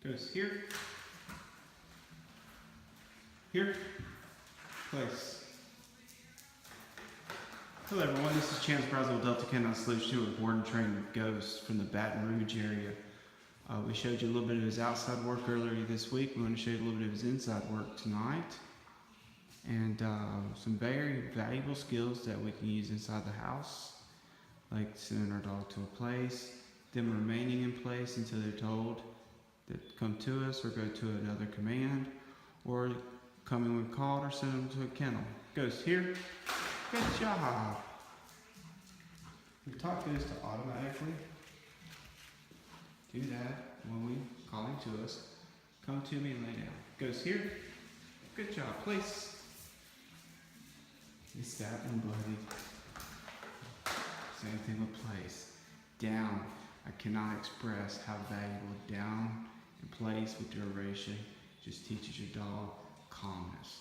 Goes here. Here. Place. Hello everyone, this is Chance Browsel, Delta Canine Solution with Board and Train with Ghost from the Baton Rouge area. We showed you a little bit of his outside work earlier this week. We're going to show you a little bit of his inside work tonight. And some very valuable skills that we can use inside the house, like sending our dog to a place, them remaining in place until they're told that come to us or go to another command, or coming when called or send them to a kennel. Goes here. Good job. We taught this to automatically do that when we call him to us. Come to me and lay down. Goes here. Good job. Place. It's that and bloody. Same thing with place. Down. I cannot express how valuable down and place with duration just teaches your dog calmness.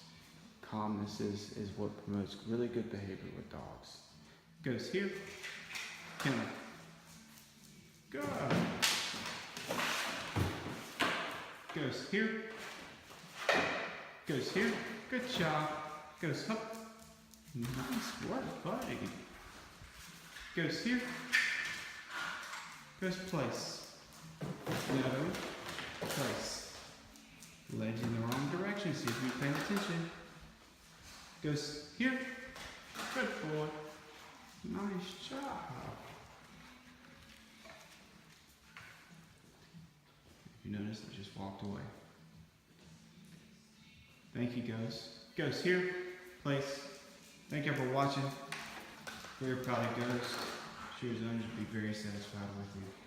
Calmness is what promotes really good behavior with dogs. Goes here. Kennel. Good. Goes here. Goes here. Good job. Goes up. Nice work, buddy. Goes here. Goes place. No. Place. Led you in the wrong direction. See if you're paying attention. Goes here. Good boy. Nice job. If you notice, I just walked away. Thank you, Ghost. Goes here. Place. Thank you for watching. Very proud of Ghost. Sure as I should be very satisfied with you.